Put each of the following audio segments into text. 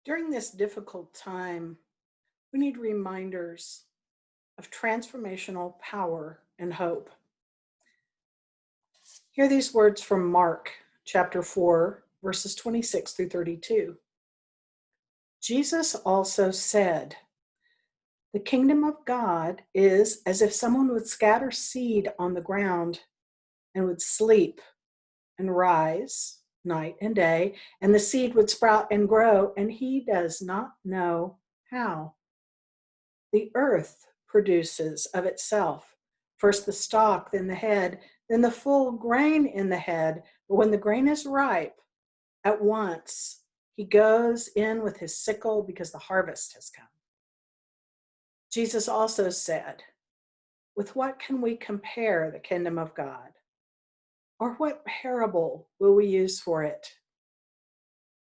During this difficult time, we need reminders of transformational power and hope. Hear these words from Mark chapter 4, verses 26 through 32. Jesus also said, "The kingdom of God is as if someone would scatter seed on the ground and would sleep and rise night and day, and the seed would sprout and grow, and he does not know how. The earth produces of itself first the stalk, then the head, then the full grain in the head. But when the grain is ripe, at once he goes in with his sickle because the harvest has come." Jesus also said, "With what can we compare the kingdom of God? Or what parable will we use for it?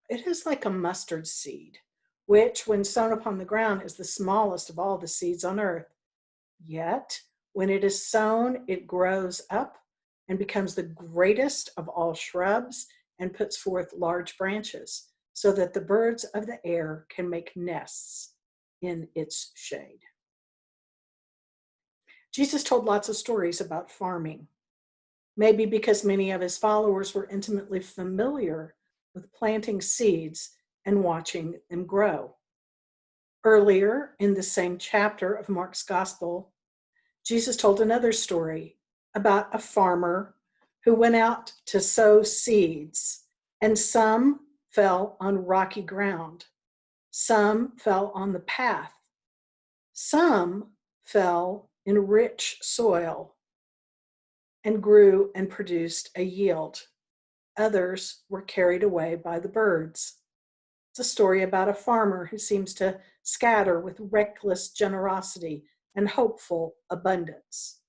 It is like a mustard seed, which, when sown upon the ground, is the smallest of all the seeds on earth. Yet, when it is sown, it grows up and becomes the greatest of all shrubs and puts forth large branches, so that the birds of the air can make nests in its shade." Jesus told lots of stories about farming, maybe because many of his followers were intimately familiar with planting seeds and watching them grow. Earlier in the same chapter of Mark's Gospel, Jesus told another story about a farmer who went out to sow seeds, and some fell on rocky ground, some fell on the path, some fell in rich soil and grew and produced a yield. Others were carried away by the birds. It's a story about a farmer who seems to scatter with reckless generosity and hopeful abundance.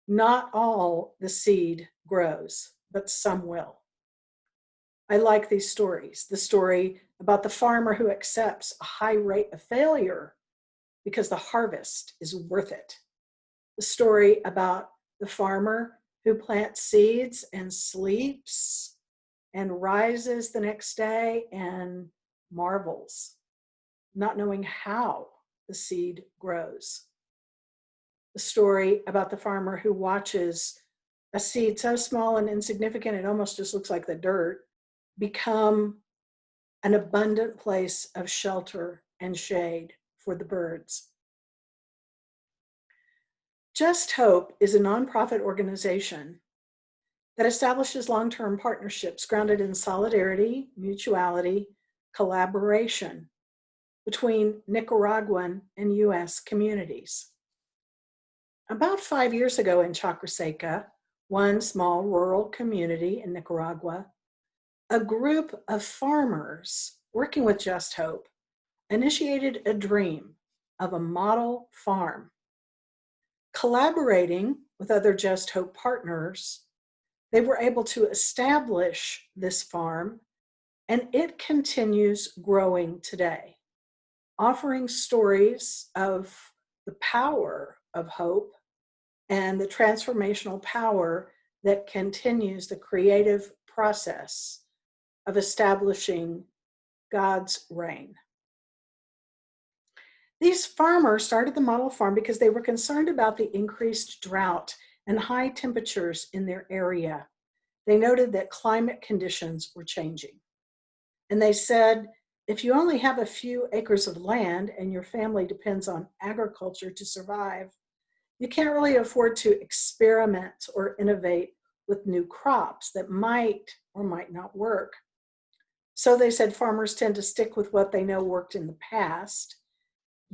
Not all the seed grows, but some will. I like these stories. The story about the farmer who accepts a high rate of failure because the harvest is worth it. The story about the farmer who plants seeds and sleeps and rises the next day and marvels, not knowing how the seed grows. The story about the farmer who watches a seed so small and insignificant it almost just looks like the dirt become an abundant place of shelter and shade for the birds. Just Hope is a nonprofit organization that establishes long-term partnerships grounded in solidarity, mutuality, collaboration between Nicaraguan and U.S. communities. About 5 years ago in Chakraseca, one small rural community in Nicaragua, a group of farmers working with Just Hope initiated a dream of a model farm. Collaborating with other Just Hope partners, they were able to establish this farm, and it continues growing today, offering stories of the power of hope and the transformational power that continues the creative process of establishing God's reign. These farmers started the model farm because they were concerned about the increased drought and high temperatures in their area. They noted that climate conditions were changing. And they said, if you only have a few acres of land and your family depends on agriculture to survive, you can't really afford to experiment or innovate with new crops that might or might not work. So they said farmers tend to stick with what they know worked in the past.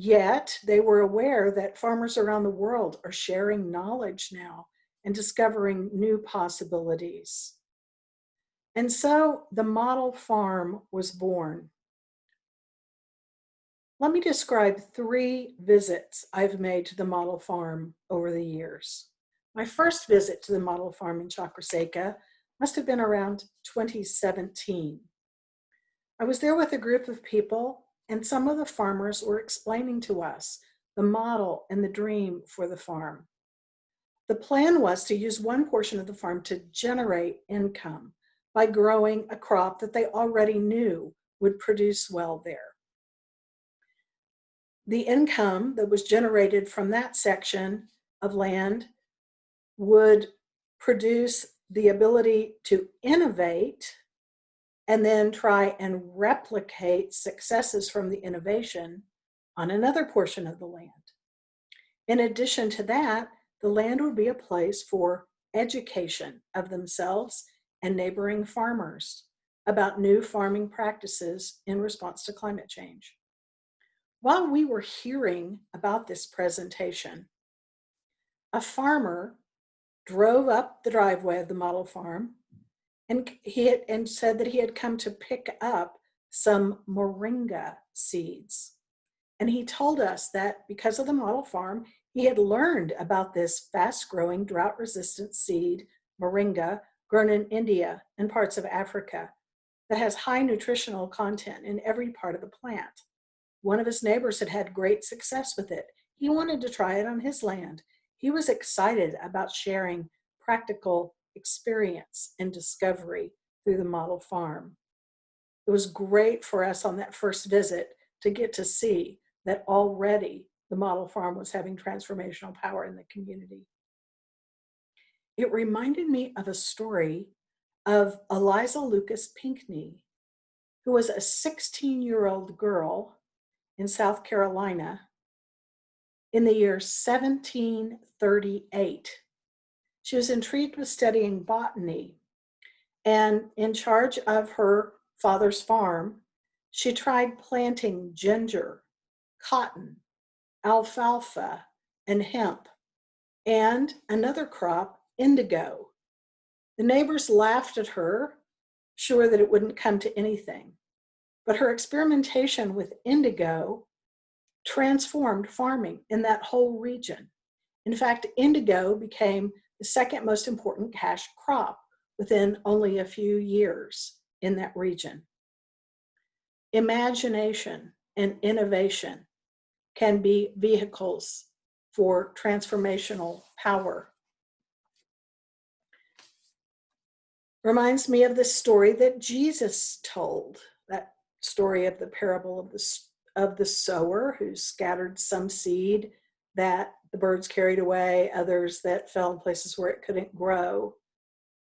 Yet they were aware that farmers around the world are sharing knowledge now and discovering new possibilities. And so the model farm was born. Let me describe 3 visits I've made to the model farm over the years. My first visit to the model farm in Chakraseca must have been around 2017. I was there with a group of people, and some of the farmers were explaining to us the model and the dream for the farm. The plan was to use one portion of the farm to generate income by growing a crop that they already knew would produce well there. The income that was generated from that section of land would produce the ability to innovate and then try and replicate successes from the innovation on another portion of the land. In addition to that, the land would be a place for education of themselves and neighboring farmers about new farming practices in response to climate change. While we were hearing about this presentation, a farmer drove up the driveway of the model farm and said that he had come to pick up some moringa seeds. And he told us that because of the model farm, he had learned about this fast-growing, drought-resistant seed, moringa, grown in India and parts of Africa, that has high nutritional content in every part of the plant. One of his neighbors had had great success with it. He wanted to try it on his land. He was excited about sharing practical experience and discovery through the model farm. It was great for us on that first visit to get to see that already the model farm was having transformational power in the community. It reminded me of a story of Eliza Lucas Pinckney, who was a 16-year-old girl in South Carolina in the year 1738. She was intrigued with studying botany, and in charge of her father's farm, she tried planting ginger, cotton, alfalfa, and hemp, and another crop, indigo. The neighbors laughed at her, sure that it wouldn't come to anything. But her experimentation with indigo transformed farming in that whole region. In fact, indigo became the second most important cash crop within only a few years in that region. Imagination and innovation can be vehicles for transformational power. Reminds me of the story that Jesus told, that story of the parable of the sower who scattered some seed that the birds carried away, others that fell in places where it couldn't grow.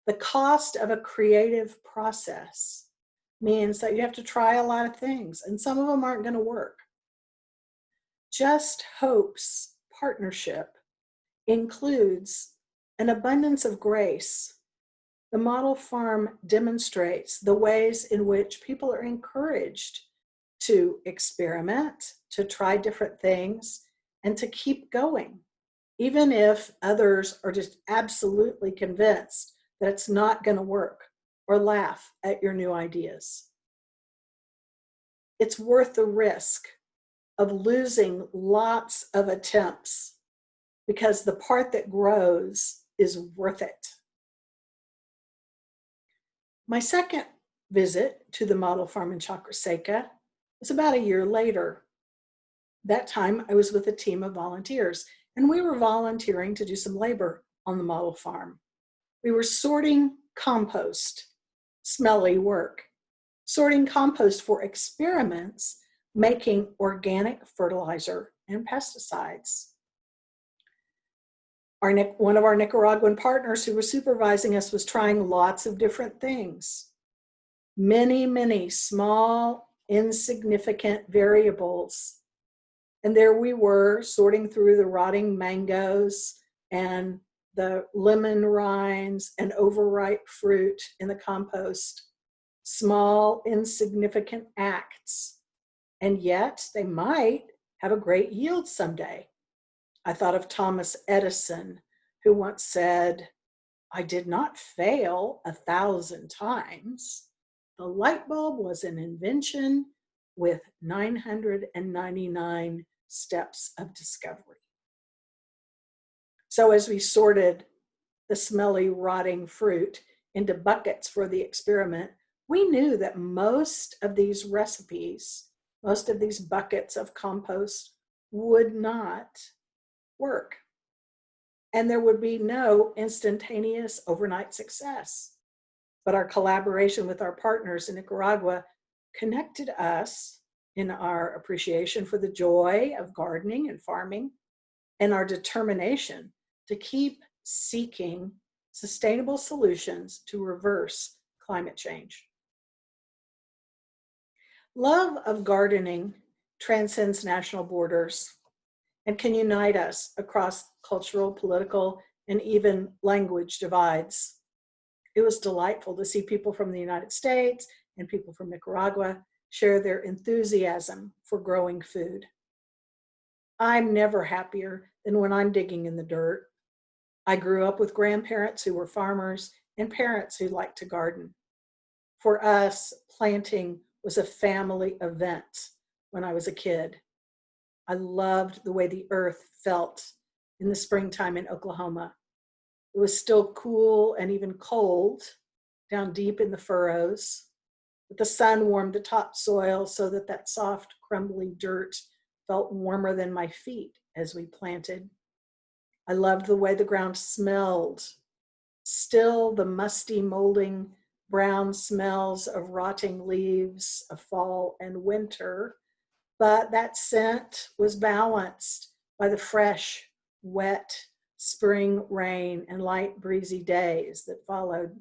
The cost of a creative process means that you have to try a lot of things, and some of them aren't going to work. Just Hope's partnership includes an abundance of grace. The model farm demonstrates the ways in which people are encouraged to experiment, to try different things, and to keep going, even if others are just absolutely convinced that it's not going to work or laugh at your new ideas. It's worth the risk of losing lots of attempts because the part that grows is worth it. My second visit to the model farm in Chakraseca was about a year later. That time I was with a team of volunteers, and we were volunteering to do some labor on the model farm. We were sorting compost, smelly work, sorting compost for experiments, making organic fertilizer and pesticides. One of our Nicaraguan partners who was supervising us was trying lots of different things. Many, many small, insignificant variables. And there we were sorting through the rotting mangoes and the lemon rinds and overripe fruit in the compost. Small, insignificant acts. And yet they might have a great yield someday. I thought of Thomas Edison, who once said, "I did not fail 1,000 times. The light bulb was an invention with 999 steps of discovery." So as we sorted the smelly, rotting fruit into buckets for the experiment, we knew that most of these recipes, most of these buckets of compost would not work. And there would be no instantaneous overnight success. But our collaboration with our partners in Nicaragua connected us in our appreciation for the joy of gardening and farming and our determination to keep seeking sustainable solutions to reverse climate change. Love of gardening transcends national borders and can unite us across cultural, political, and even language divides. It was delightful to see people from the United States and people from Nicaragua share their enthusiasm for growing food. I'm never happier than when I'm digging in the dirt. I grew up with grandparents who were farmers and parents who liked to garden. For us, planting was a family event when I was a kid. I loved the way the earth felt in the springtime in Oklahoma. It was still cool and even cold down deep in the furrows, but the sun warmed the topsoil so that soft, crumbly dirt felt warmer than my feet as we planted. I loved the way the ground smelled. Still the musty, molding brown smells of rotting leaves of fall and winter, but that scent was balanced by the fresh, wet spring rain and light breezy days that followed.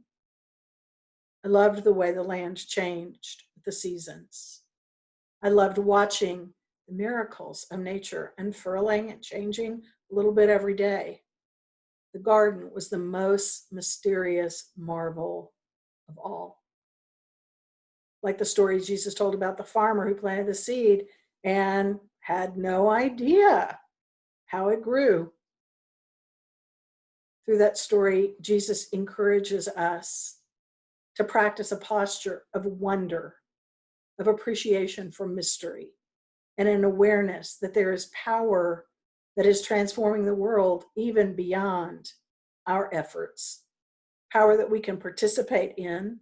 I loved the way the land changed with the seasons. I loved watching the miracles of nature unfurling and changing a little bit every day. The garden was the most mysterious marvel of all. Like the story Jesus told about the farmer who planted the seed and had no idea how it grew. Through that story, Jesus encourages us to practice a posture of wonder, of appreciation for mystery, and an awareness that there is power that is transforming the world even beyond our efforts. Power that we can participate in,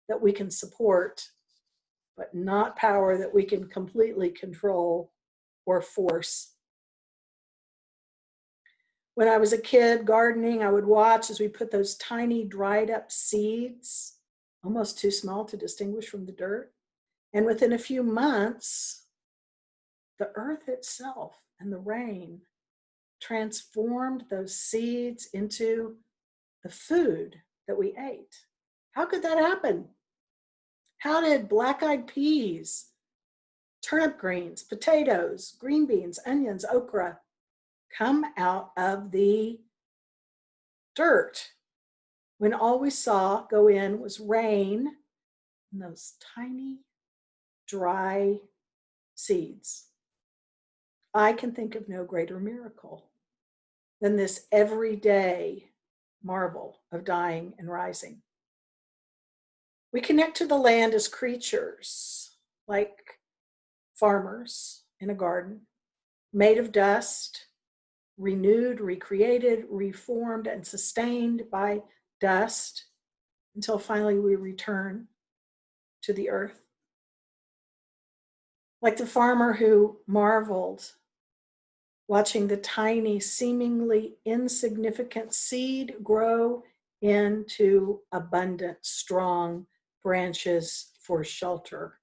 that we can support, but not power that we can completely control or force. When I was a kid gardening, I would watch as we put those tiny dried up seeds, almost too small to distinguish from the dirt. And within a few months, the earth itself and the rain transformed those seeds into the food that we ate. How could that happen? How did black-eyed peas, turnip greens, potatoes, green beans, onions, okra come out of the dirt when all we saw go in was rain and those tiny, dry seeds? I can think of no greater miracle than this everyday marvel of dying and rising. We connect to the land as creatures, like farmers in a garden, made of dust, renewed, recreated, reformed, and sustained by dust until finally we return to the earth. Like the farmer who marveled watching the tiny, seemingly insignificant seed grow into abundant, strong branches for shelter.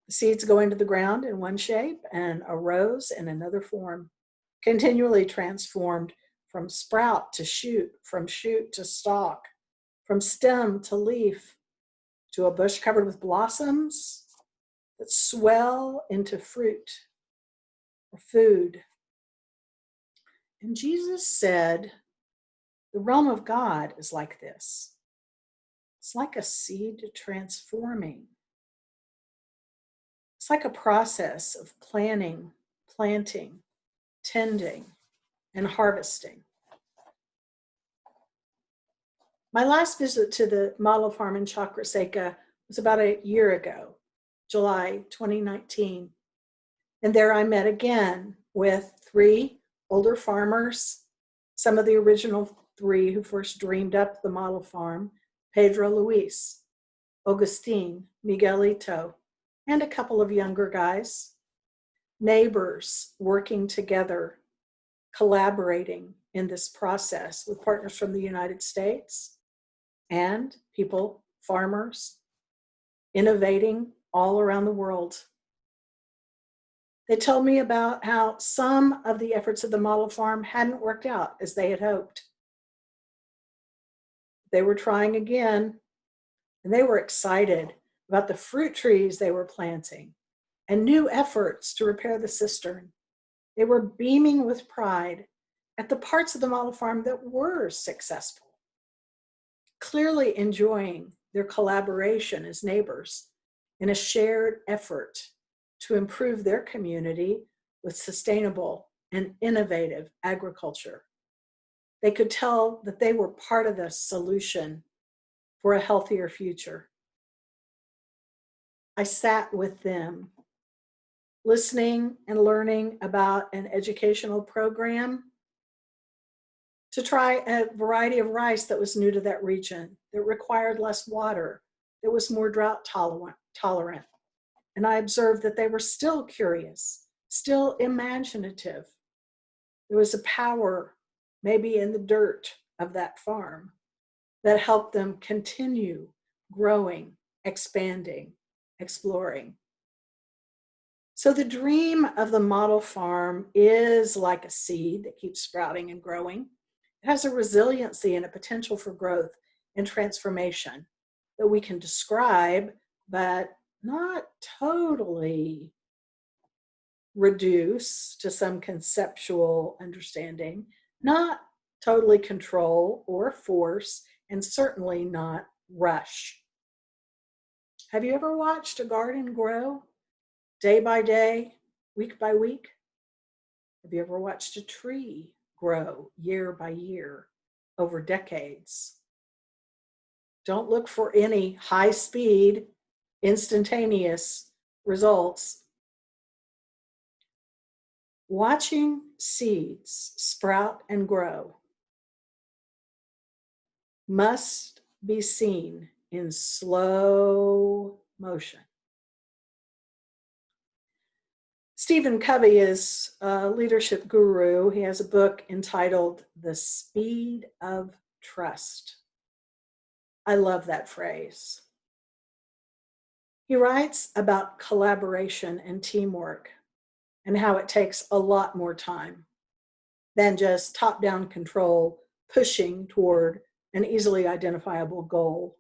The seeds go into the ground in one shape and a rose in another form, continually transformed from sprout to shoot, from shoot to stalk, from stem to leaf, to a bush covered with blossoms that swell into fruit or food. And Jesus said, the realm of God is like this. It's like a seed transforming. It's like a process of planting, tending, and harvesting. My last visit to the model farm in Chakraseca was about a year ago, July 2019. And there I met again with 3 older farmers, some of the original 3 who first dreamed up the model farm, Pedro Luis, Augustine, Miguelito, and a couple of younger guys, neighbors working together, collaborating in this process with partners from the United States and people, farmers innovating all around the world. They told me about how some of the efforts of the model farm hadn't worked out as they had hoped. They were trying again, and they were excited about the fruit trees they were planting and new efforts to repair the cistern. They were beaming with pride at the parts of the model farm that were successful, clearly enjoying their collaboration as neighbors in a shared effort to improve their community with sustainable and innovative agriculture. They could tell that they were part of the solution for a healthier future. I sat with them, listening and learning about an educational program to try a variety of rice that was new to that region, that required less water, that was more drought tolerant. And I observed that they were still curious, still imaginative. There was a power, maybe in the dirt of that farm, that helped them continue growing, expanding, exploring. So the dream of the model farm is like a seed that keeps sprouting and growing. It has a resiliency and a potential for growth and transformation that we can describe, but not totally reduce to some conceptual understanding, not totally control or force, and certainly not rush. Have you ever watched a garden grow day by day, week by week? Have you ever watched a tree grow year by year over decades? Don't look for any high speed, instantaneous results. Watching seeds sprout and grow must be seen in slow motion. Stephen Covey is a leadership guru. He has a book entitled The Speed of Trust. I love that phrase. He writes about collaboration and teamwork and how it takes a lot more time than just top-down control pushing toward an easily identifiable goal.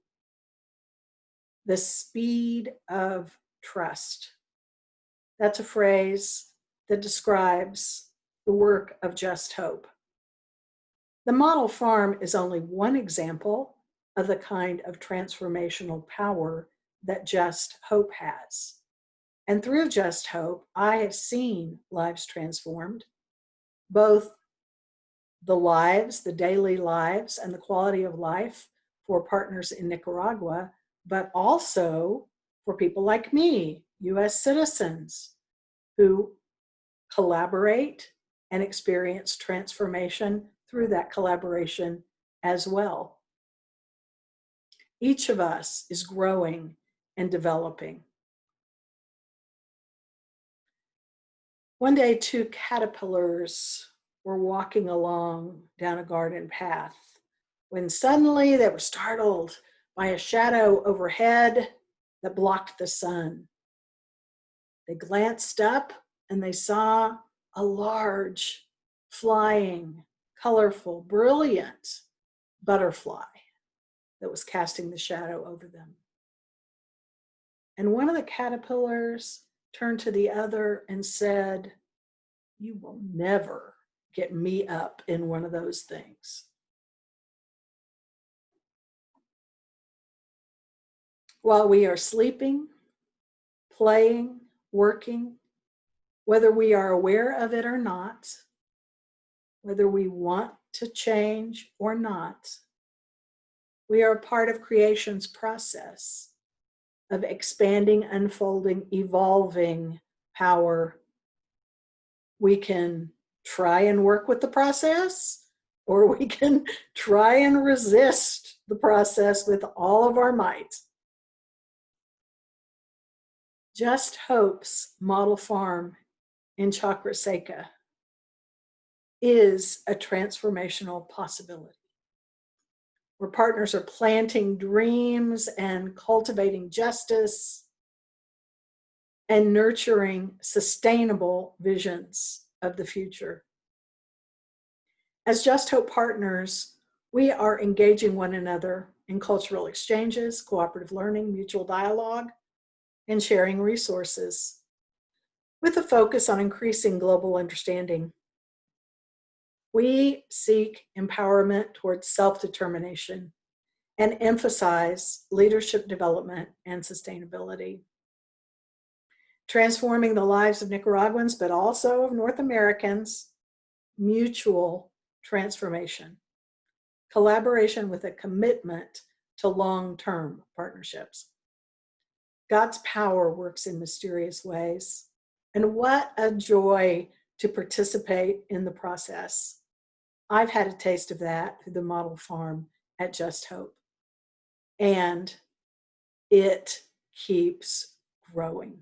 The speed of trust. That's a phrase that describes the work of Just Hope. The model farm is only one example of the kind of transformational power that Just Hope has. And through Just Hope, I have seen lives transformed, both the lives, the daily lives, and the quality of life for partners in Nicaragua, but also for people like me, US citizens, who collaborate and experience transformation through that collaboration as well. Each of us is growing and developing. One day, two caterpillars were walking along down a garden path when suddenly they were startled by a shadow overhead that blocked the sun. They glanced up and they saw a large, flying, colorful, brilliant butterfly that was casting the shadow over them. And one of the caterpillars turned to the other and said, "You will never get me up in one of those things." While we are sleeping, playing, working, whether we are aware of it or not, whether we want to change or not, we are a part of creation's process of expanding, unfolding, evolving power. We can try and work with the process, or we can try and resist the process with all of our might. Just Hope's model farm in Chakra Seca is a transformational possibility. where partners are planting dreams and cultivating justice and nurturing sustainable visions of the future. As Just Hope partners, we are engaging one another in cultural exchanges, cooperative learning, mutual dialogue, and sharing resources with a focus on increasing global understanding. We seek empowerment towards self-determination and emphasize leadership development and sustainability. Transforming the lives of Nicaraguans, but also of North Americans, mutual transformation, collaboration with a commitment to long-term partnerships. God's power works in mysterious ways, and what a joy to participate in the process. I've had a taste of that through the model farm at Just Hope, and it keeps growing.